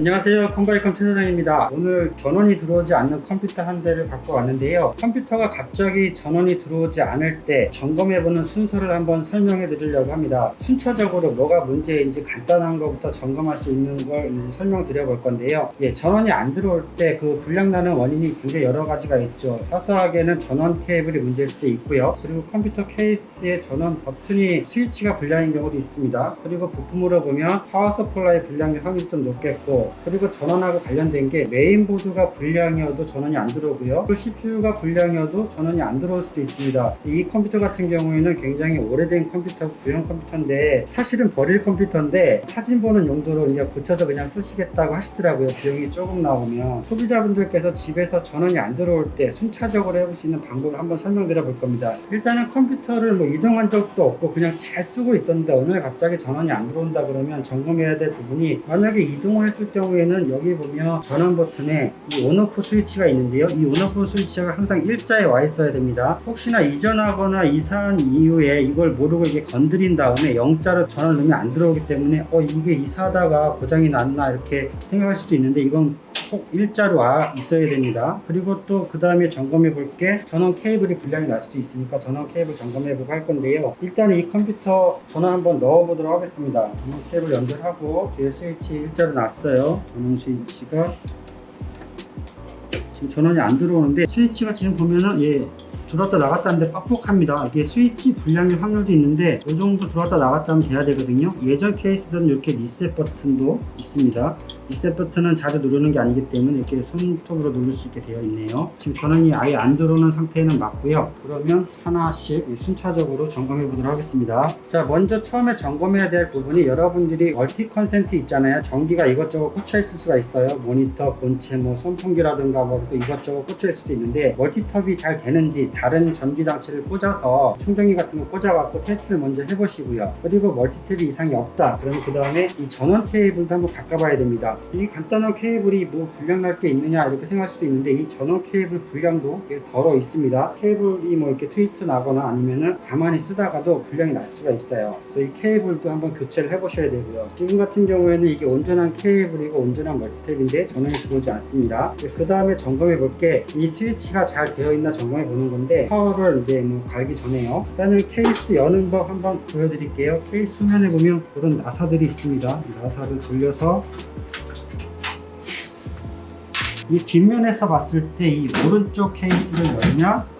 안녕하세요, 컴바이컴 최사장입니다. 오늘 전원이 들어오지 않는 컴퓨터 한 대를 갖고 왔는데요. 컴퓨터가 갑자기 전원이 들어오지 않을 때 점검해보는 순서를 한번 설명해 드리려고 합니다. 순차적으로 뭐가 문제인지 간단한 것부터 점검할 수 있는 걸 설명드려 볼 건데요. 전원이 안 들어올 때 그 불량나는 원인이 굉장히 여러 가지가 있죠. 사소하게는 전원 케이블이 문제일 수도 있고요. 그리고 컴퓨터 케이스의 전원 버튼이 스위치가 불량인 경우도 있습니다. 그리고 부품으로 보면 파워 서플라이 불량의 확률이 좀 높겠고, 그리고 전원하고 관련된 게 메인보드가 불량이어도 전원이 안 들어오고요. 또 CPU가 불량이어도 전원이 안 들어올 수도 있습니다. 이 컴퓨터 같은 경우에는 굉장히 오래된 컴퓨터, 구형 컴퓨터인데 사실은 버릴 컴퓨터인데 사진 보는 용도로 그냥 고쳐서 그냥 쓰시겠다고 하시더라고요. 비용이 조금 나오면. 소비자분들께서 집에서 전원이 안 들어올 때 순차적으로 해볼 수 있는 방법을 한번 설명드려 볼 겁니다. 일단은 컴퓨터를 이동한 적도 없고 그냥 잘 쓰고 있었는데 어느 날 갑자기 전원이 안 들어온다 그러면 점검해야 될 부분이, 만약에 이동을 했을 경우에는 여기 보면 전원 버튼에 이 온오프 스위치가 있는데요. 이 온오프 스위치가 항상 일자에 와 있어야 됩니다. 혹시나 이전하거나 이사한 이후에 이걸 모르고 이게 건드린 다음에 0자로 전원 넣으면 안 들어오기 때문에 이게 이사하다가 고장이 났나 이렇게 생각할 수도 있는데, 이건 꼭 일자로 와 있어야 됩니다. 그리고 또 그 다음에 점검해 볼 게 전원 케이블이 불량이 날 수도 있으니까 전원 케이블 점검해 보고 할 건데요. 일단 이 컴퓨터 전원 한번 넣어 보도록 하겠습니다. 전원 케이블 연결하고 뒤에 스위치 일자로 놨어요. 전원 스위치가 지금 전원이 안 들어오는데, 스위치가 지금 보면은 들어왔다 나갔다 하는데 뻑뻑합니다. 이게 스위치 불량일 확률도 있는데 이 정도 들어왔다 나갔다 하면 돼야 되거든요. 예전 케이스들은 이렇게 리셋 버튼도 있습니다. 리셋 버튼은 자주 누르는 게 아니기 때문에 이렇게 손톱으로 누를 수 있게 되어 있네요. 지금 전원이 아예 안 들어오는 상태는 맞고요. 그러면 하나씩 순차적으로 점검해 보도록 하겠습니다. 자, 먼저 처음에 점검해야 될 부분이, 여러분들이 멀티 컨센트 있잖아요. 전기가 이것저것 꽂혀 있을 수가 있어요. 모니터, 본체, 선풍기라든가 또 이것저것 꽂혀 있을 수도 있는데, 멀티톱이 잘 되는지 다른 전기 장치를 꽂아서 충전기 같은 거 꽂아갖고 테스트를 먼저 해보시고요. 그리고 멀티탭이 이상이 없다 그러면 그 다음에 이 전원 케이블도 한번 바꿔봐야 됩니다. 이 간단한 케이블이 불량 날 게 있느냐 이렇게 생각할 수도 있는데, 이 전원 케이블 불량도 덜어 있습니다. 케이블이 이렇게 트위스트 나거나 아니면은 가만히 쓰다가도 불량이 날 수가 있어요. 그래서 이 케이블도 한번 교체를 해보셔야 되고요. 지금 같은 경우에는 이게 온전한 케이블이고 온전한 멀티탭인데 전원이 들어오지 않습니다. 그 다음에 점검해 볼 게 이 스위치가 잘 되어 있나 점검해 보는 건데, 파워를 갈기 전에요. 일단은 케이스 여는 법 한번 보여드릴게요. 케이스 후면에 보면 그런 나사들이 있습니다. 나사를 돌려서 이 뒷면에서 봤을 때 이 오른쪽 케이스를 열면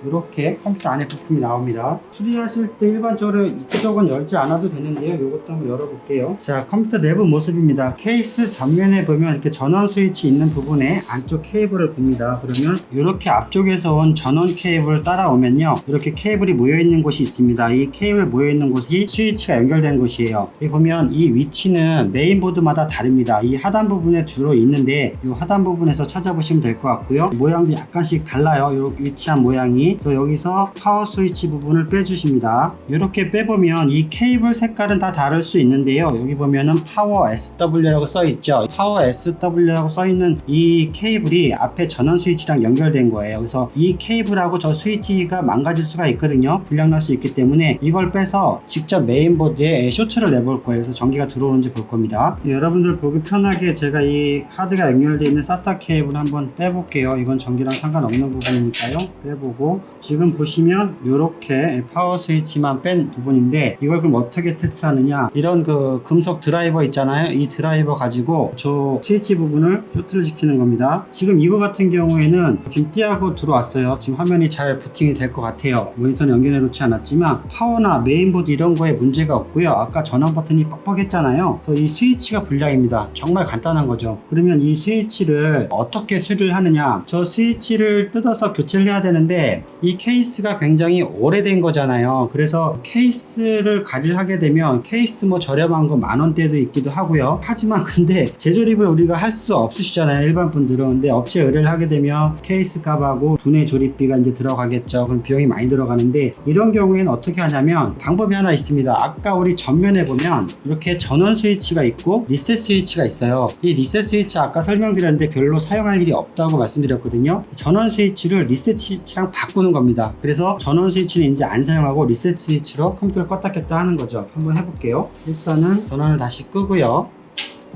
이렇게 컴퓨터 안에 부품이 나옵니다. 수리하실 때 일반적으로 이쪽은 열지 않아도 되는데요. 이것도 한번 열어볼게요. 자, 컴퓨터 내부 모습입니다. 케이스 전면에 보면 이렇게 전원 스위치 있는 부분에 안쪽 케이블을 봅니다. 그러면 이렇게 앞쪽에서 온 전원 케이블을 따라오면요, 이렇게 케이블이 모여있는 곳이 있습니다. 이 케이블 모여있는 곳이 스위치가 연결된 곳이에요. 여기 보면 이 위치는 메인보드마다 다릅니다. 이 하단 부분에 주로 있는데 이 하단 부분에서 찾아보시면 될 것 같고요. 모양도 약간씩 달라요. 이 위치한 모양이. 그래서 여기서 파워 스위치 부분을 빼주십니다. 이렇게 빼보면 이 케이블 색깔은 다 다를 수 있는데요. 여기 보면은 파워 SW라고 써있죠. 파워 SW라고 써있는 이 케이블이 앞에 전원 스위치랑 연결된 거예요. 그래서 이 케이블하고 저 스위치가 망가질 수가 있거든요. 불량 날 수 있기 때문에 이걸 빼서 직접 메인보드에 쇼트를 내볼 거예요. 그래서 전기가 들어오는지 볼 겁니다. 여러분들 보기 편하게 제가 이 하드가 연결되어 있는 SATA 케이블 한번 빼볼게요. 이건 전기랑 상관없는 부분이니까요. 빼보고, 지금 보시면 이렇게 파워 스위치만 뺀 부분인데, 이걸 그럼 어떻게 테스트하느냐, 이런 금속 드라이버 있잖아요. 이 드라이버 가지고 저 스위치 부분을 쇼트를 시키는 겁니다. 지금 이거 같은 경우에는 지금 띠하고 들어왔어요. 지금 화면이 잘 부팅이 될 것 같아요. 모니터는 연결해 놓지 않았지만 파워나 메인보드 이런 거에 문제가 없고요. 아까 전원 버튼이 뻑뻑했잖아요. 그래서 이 스위치가 불량입니다. 정말 간단한 거죠. 그러면 이 스위치를 어떻게 수리를 하느냐, 저 스위치를 뜯어서 교체를 해야 되는데 이 케이스가 굉장히 오래된 거잖아요. 그래서 케이스를 관리를 하게 되면 케이스 저렴한 거 10,000원대도 있기도 하고요. 하지만 근데 재조립을 우리가 할 수 없으시잖아요, 일반 분들은. 근데 업체 의뢰를 하게 되면 케이스 값하고 분해 조립비가 이제 들어가겠죠. 그럼 비용이 많이 들어가는데, 이런 경우에는 어떻게 하냐면 방법이 하나 있습니다. 아까 우리 전면에 보면 이렇게 전원 스위치가 있고 리셋 스위치가 있어요. 이 리셋 스위치 아까 설명드렸는데 별로 사용할 일이 없다고 말씀드렸거든요. 전원 스위치를 리셋 스위치랑 바꾸는 겁니다. 그래서 전원 스위치는 이제 안 사용하고 리셋 스위치로 컴퓨터를 껐다 켰다 하는 거죠. 한번 해볼게요. 일단은 전원을 다시 끄고요.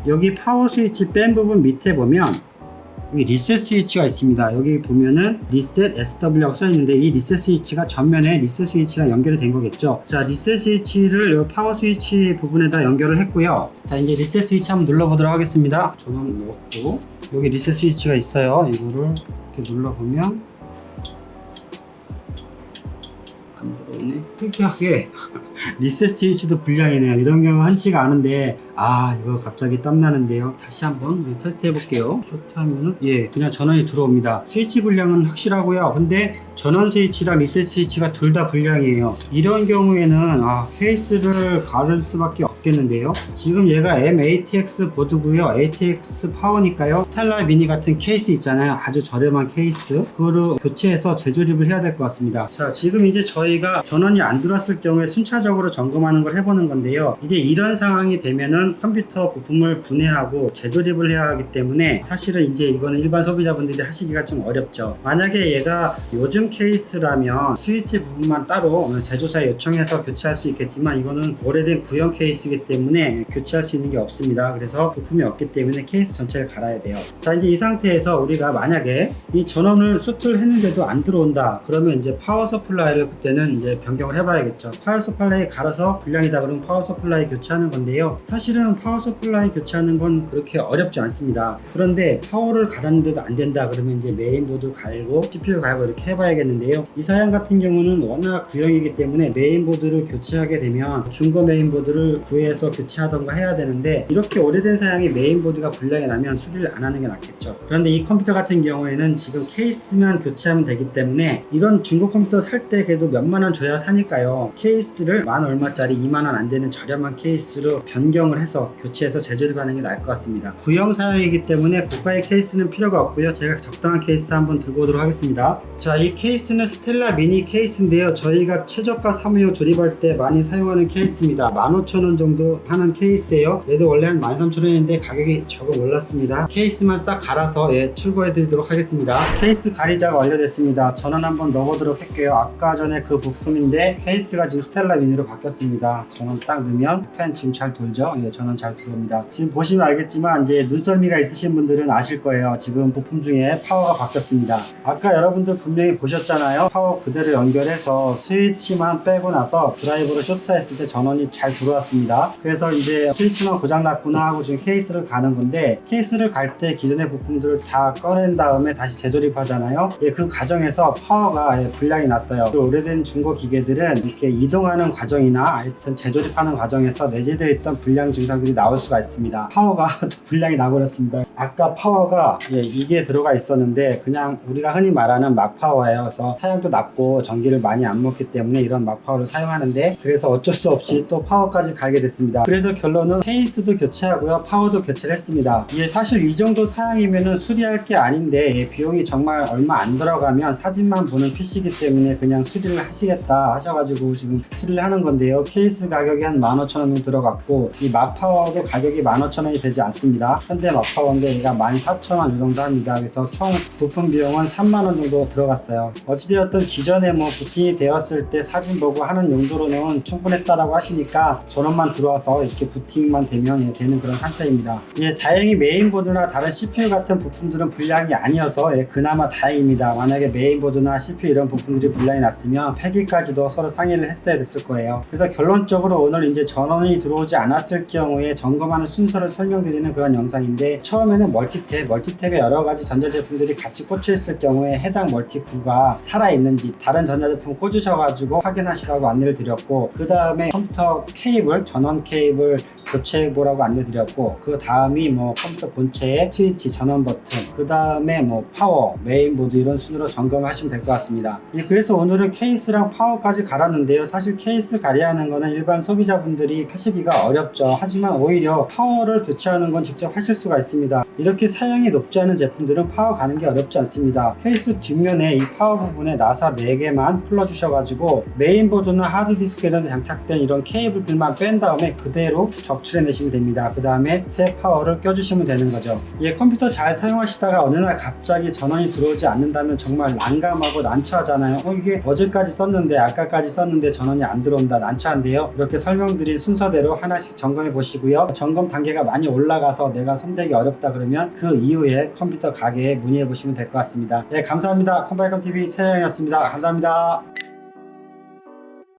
여기 파워 스위치 뺀 부분 밑에 보면 여기 리셋 스위치가 있습니다. 여기 보면은 리셋 SW라고 써있는데 이 리셋 스위치가 전면에 리셋 스위치랑 연결이 된 거겠죠. 자, 리셋 스위치를 이 파워 스위치 부분에다 연결을 했고요. 자, 이제 리셋 스위치 한번 눌러보도록 하겠습니다. 전원 넣고 여기 리셋 스위치가 있어요. 이거를 이렇게 눌러보면 안 들어오네. 특이하게 리셋 스위치도 불량이네요. 이런 경우 흔치가 않은데 이거 갑자기 땀나는데요. 다시 한번 테스트 해볼게요. 쇼트 하면은 그냥 전원이 들어옵니다. 스위치 불량은 확실하고요. 근데 전원 스위치랑 리셋 스위치가 둘 다 불량이에요. 이런 경우에는 케이스를 가를 수밖에 없겠는데요. 지금 얘가 M-ATX 보드고요. ATX 파워니까요. 스텔라 미니 같은 케이스 있잖아요. 아주 저렴한 케이스. 그거를 교체해서 재조립을 해야 될 것 같습니다. 자, 지금 이제 저희가 전원이 안 들어왔을 경우에 순차적으로 점검하는 걸 해보는 건데요. 이제 이런 상황이 되면은 컴퓨터 부품을 분해하고 재조립을 해야 하기 때문에 사실은 이제 이거는 일반 소비자분들이 하시기가 좀 어렵죠. 만약에 얘가 요즘 케이스라면 스위치 부분만 따로 제조사에 요청해서 교체할 수 있겠지만 이거는 오래된 구형 케이스이기 때문에 교체할 수 있는 게 없습니다. 그래서 부품이 없기 때문에 케이스 전체를 갈아야 돼요. 자, 이제 이 상태에서 우리가 만약에 이 전원을 수트를 했는데도 안 들어온다 그러면 이제 파워 서플라이를 그때는 이제 변경을 해봐야겠죠. 파워 서플라이 갈아서 불량이다 그러면 파워 서플라이 교체하는 건데요. 사실은 파워 서플라이 교체하는 건 그렇게 어렵지 않습니다. 그런데 파워를 갈았는데도 안 된다 그러면 이제 메인보드 갈고 CPU 갈고 이렇게 해봐야겠는데요. 이 사양 같은 경우는 워낙 구형이기 때문에 메인보드를 교체하게 되면 중고 메인보드를 구해서 교체하던가 해야 되는데 이렇게 오래된 사양이 메인보드가 불량이 나면 수리를 안 하는 게 낫겠죠. 그런데 이 컴퓨터 같은 경우에는 지금 케이스만 교체하면 되기 때문에 이런 중고 컴퓨터 살 때 그래도 몇만 원 줘야 사니까요. 케이스를 만 얼마짜리 2만 원 안 되는 저렴한 케이스로 변경을 해서 교체해서 재조립하는 게 나을 것 같습니다. 구형 사양이기 때문에 고가의 케이스는 필요가 없고요. 제가 적당한 케이스 한번 들고 오도록 하겠습니다. 자, 이 케이스는 스텔라 미니 케이스인데요. 저희가 최저가 사무용 조립할 때 많이 사용하는 케이스입니다. 15,000원 정도 하는 케이스예요. 얘도 원래 한 13,000원인데 가격이 조금 올랐습니다. 케이스만 싹 갈아서 출고해 드리도록 하겠습니다. 케이스 가리자가 완료됐습니다. 전원 한번 넣어보도록 할게요. 아까 전에 그 부품인데 케이스가 지금 스텔라 미니로 바뀌었습니다. 전원 딱 넣으면 팬 지금 잘 돌죠? 전원 잘 들어옵니다. 지금 보시면 알겠지만 이제 눈썰미가 있으신 분들은 아실 거예요. 지금 부품 중에 파워가 바뀌었습니다. 아까 여러분들 분명히 보셨잖아요. 파워 그대로 연결해서 스위치만 빼고 나서 드라이브로 쇼트했을 때 전원이 잘 들어왔습니다. 그래서 이제 스위치만 고장났구나 하고 지금 케이스를 가는 건데 케이스를 갈 때 기존의 부품들을 다 꺼낸 다음에 다시 재조립하잖아요. 그 과정에서 파워가 불량이 났어요. 오래된 중고 기계들은 이렇게 이동하는 과정이나 하여튼 재조립하는 과정에서 내재되어 있던 불량 증상들이 나올 수가 있습니다. 파워가 불량이 나버렸습니다. 아까 파워가 이게 들어가 있었는데 그냥 우리가 흔히 말하는 막 파워예요. 그래서 사양도 낮고 전기를 많이 안 먹기 때문에 이런 막 파워를 사용하는데 그래서 어쩔 수 없이 또 파워까지 갈게 됐습니다. 그래서 결론은 케이스도 교체하고요. 파워도 교체를 했습니다. 사실 이 정도 사양이면은 수리할 게 아닌데 비용이 정말 얼마 안 들어가면 사진만 보는 PC이기 때문에 그냥 수리를 하시겠다 하셔가지고 지금 수리를 하는 건데요. 케이스 가격이 한 15,000원 정도 들어갔고 이 막파워도 가격이 15,000원이 되지 않습니다. 현대 막파워인데 얘가 14,000원 이 정도 합니다. 그래서 총 부품 비용은 30,000원 정도 들어갔어요. 어찌되었든 기존에 부팅이 되었을 때 사진 보고 하는 용도로는 충분했다라고 하시니까 전원만 들어와서 이렇게 부팅만 되면 되는 그런 상태입니다. 다행히 메인보드나 다른 CPU 같은 부품들은 불량이 아니어서 그나마 다행입니다. 만약에 메인보드나 CPU 이런 부품들이 불량이 났으면 폐기까지도 서로 상의를 했어야 됐을 거예요. 그래서 결론적으로 오늘 이제 전원이 들어오지 않았을 경우에 점검하는 순서를 설명드리는 그런 영상인데 처음에는 멀티탭에 여러 가지 전자제품들이 같이 꽂혀 있을 경우에 해당 멀티구가 살아있는지 다른 전자제품 꽂으셔가지고 확인하시라고 안내를 드렸고 그 다음에 컴퓨터 케이블, 전원 케이블 교체해보라고 안내드렸고 그 다음이 컴퓨터 본체의 스위치, 전원 버튼, 그 다음에 파워, 메인보드 이런 순으로 점검을 하시면 될 것 같습니다. 그래서 오늘은 케이스랑 파워까지 갈았는데요. 사실 케이스 가리하는 거는 일반 소비자분들이 하시기가 어렵죠. 하지만 오히려 파워를 교체하는 건 직접 하실 수가 있습니다. 이렇게 사양이 높지 않은 제품들은 파워 가는 게 어렵지 않습니다. 케이스 뒷면에 이 파워 부분에 나사 4개만 풀어주셔가지고 메인보드나 하드디스크에 장착된 이런 케이블들만 뺀 다음에 그대로 적출해 내시면 됩니다. 그 다음에 새 파워를 껴주시면 되는 거죠. 컴퓨터 잘 사용하시다가 어느 날 갑자기 전원이 들어오지 않는다면 정말 난감하고 난처하잖아요. 이게 어제까지 썼는데 아까까지 썼는데 전원이 안 들어오는 들어온다, 난처한데요. 이렇게 설명드린 순서대로 하나씩 점검해 보시고요. 점검 단계가 많이 올라가서 내가 손대기 어렵다 그러면 그 이후에 컴퓨터 가게에 문의해 보시면 될 것 같습니다. 네, 감사합니다. 컴바이컴TV 최장이었습니다. 감사합니다.